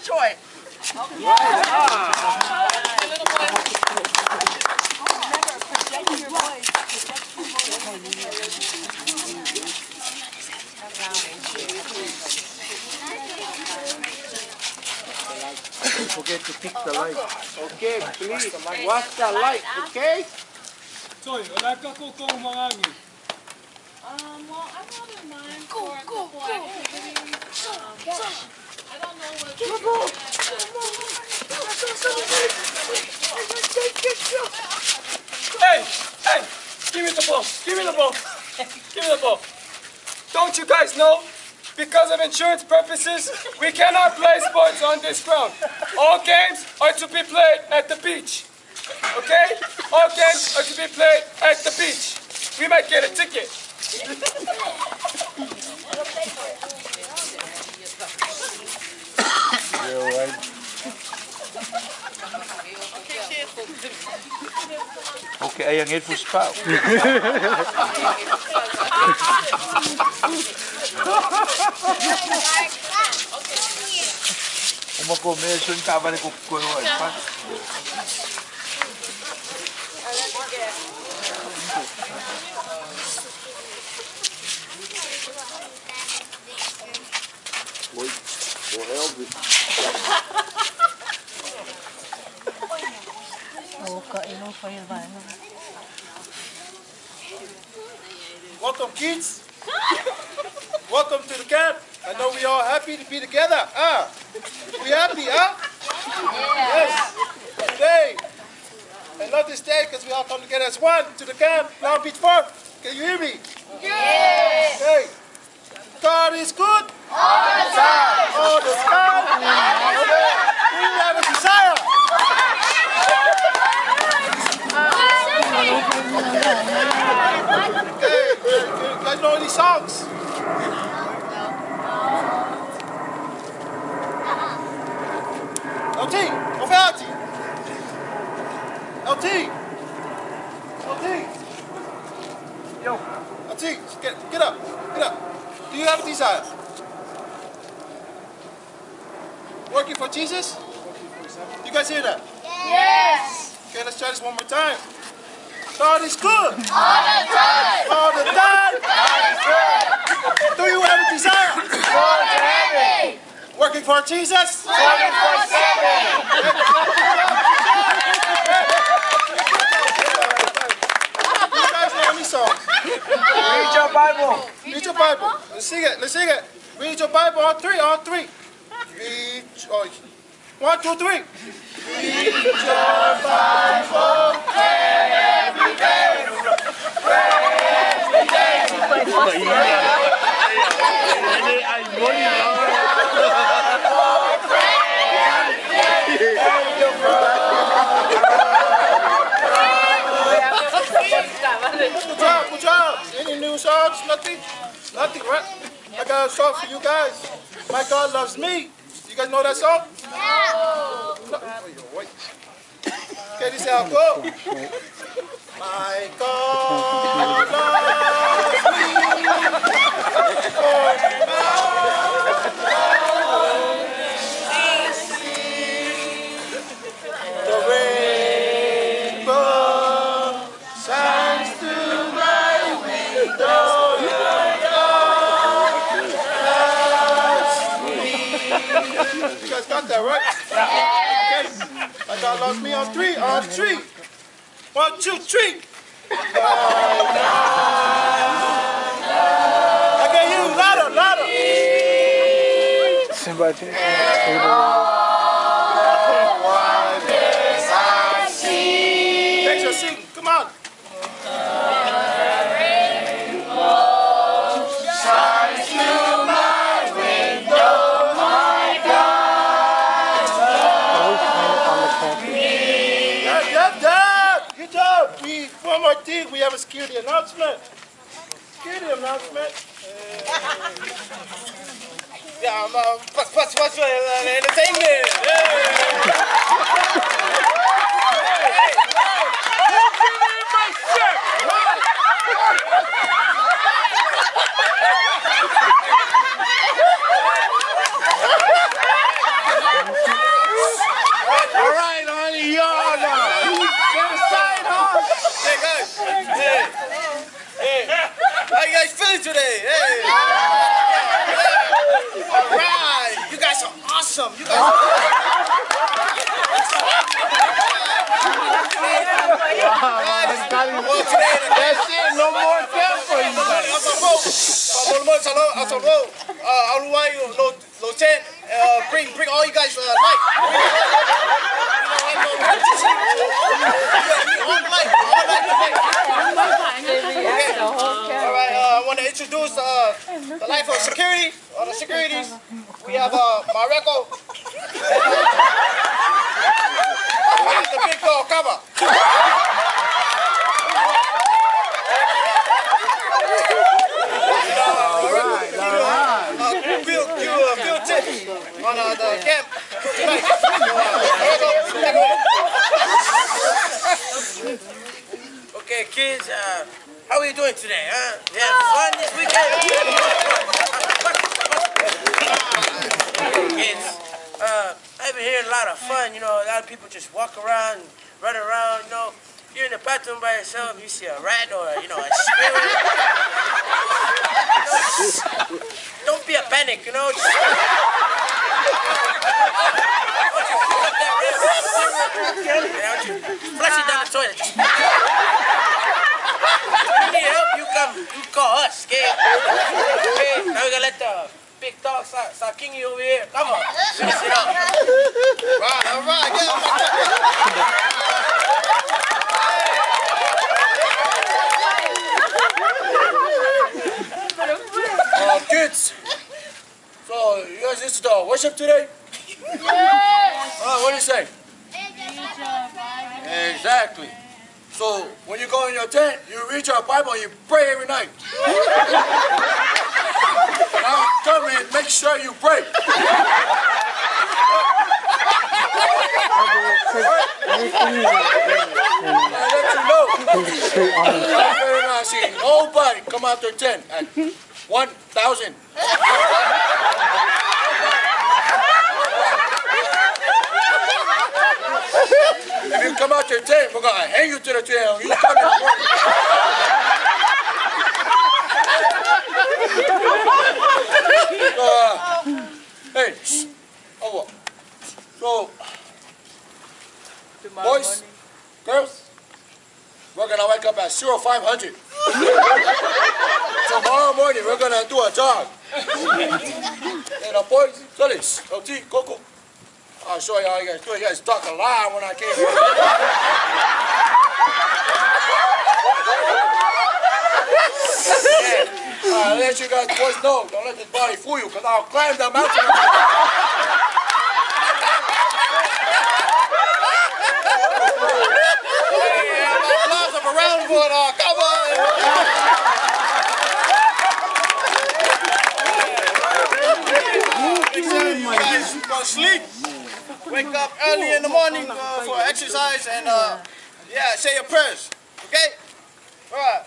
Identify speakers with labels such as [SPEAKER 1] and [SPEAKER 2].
[SPEAKER 1] Detroit.
[SPEAKER 2] Don't forget to pick the light. Okay, please. Watch the light, okay?
[SPEAKER 3] Soy, wala ka ko kung mangangi.
[SPEAKER 4] Well, I thought in mind for a couple activities. I don't know what.
[SPEAKER 1] Give a ball.
[SPEAKER 3] Hey, hey, give me the ball. Give me the ball. Give me the ball. Don't you guys know? Because of insurance purposes, we cannot play sports on this ground. All games are to be played at the beach. Okay? All games are to be played at the beach. We might get a ticket.
[SPEAKER 2] You're right. Okay, ayang it for spout. Uma começo em cavalo com coisa. Oi,
[SPEAKER 5] Welcome, kids. Welcome to the camp. I know we all happy to be together. We happy, huh? Yes. Today, I love this day because we all come together as one to the camp, Long Beach Park. Can you hear me? Yes. Okay. God is good. All the time. All the time. We have a desire. Okay, you guys know any songs? LT, Ofelti. LT. Yo, LT, get up. Do you have a desire? Working for Jesus? You guys hear that?
[SPEAKER 4] Yes.
[SPEAKER 5] Okay, let's try this one more time. God is good.
[SPEAKER 4] All the time.
[SPEAKER 5] All the time.
[SPEAKER 4] God is good.
[SPEAKER 5] Do you have a desire?
[SPEAKER 4] For heaven.
[SPEAKER 5] Working for Jesus?
[SPEAKER 4] 24/7.
[SPEAKER 5] You guys know any songs?
[SPEAKER 2] Read your Bible.
[SPEAKER 5] Read your Bible. Let's sing it. Read your Bible on three. Read. 1, 2, 3. Read your Bible.
[SPEAKER 4] Every day.
[SPEAKER 5] Good job. Any new songs? Nothing, right? I got a song for you guys. My God loves me. You guys know that song? No. Wait. Okay, this is how it goes. My God loves me. The rainbow shines through my window. You guys got that, right? Yes. Okay. My God loves me on three. 1, 2, 3. I can hear you louder.
[SPEAKER 2] Somebody.
[SPEAKER 5] Thanks for singing. Come on. Good job. One more thing. We have a security announcement.
[SPEAKER 1] Yeah, what's your entertainment? something. You guys.
[SPEAKER 2] That's it. No more camp for you guys.
[SPEAKER 1] Bring all you guys light. All right, I want to introduce the life of security, or the securities. We have Mareko. We have the big dog, Kaba. Field tips on the camp tonight. Okay, kids, how are you doing today, huh? You have fun this weekend? Kids, I've been hearing a lot of fun, you know, a lot of people just walk around, run around, you know. You're in the bathroom by yourself, you see a rat or, you know, a squirrel. Don't be a panic, you know. Just, flush it down the toilet. If you need help, you call us, okay? Okay, now we're gonna let the big dog start kicking you over here. Come on, finish it up. All right, get up. Kids, so you guys listen to worship today?
[SPEAKER 4] Yes.
[SPEAKER 1] What do you say?
[SPEAKER 4] Bible.
[SPEAKER 1] Exactly. So when you go in your tent, you read your Bible and you pray every night. Now come in, make sure you pray. I let you know. Very nice seeing nobody come out their tent at 1,000. If you come out your tent, we're gonna hang you to the tree and you come in the morning. Hey, over. So, boys, girls, we're gonna wake up at 0500. Tomorrow morning, we're gonna do a jog. And boys, Solis, LT, Coco. I'll show you how you guys do it. You guys talk a lot when I came here. I'll let you guys boys know. Don't let this body fool you, because I'll climb the mountain. Lots of around for come on. You guys go sleep. Wake up early in the morning for exercise and yeah, say your prayers. Okay? All right.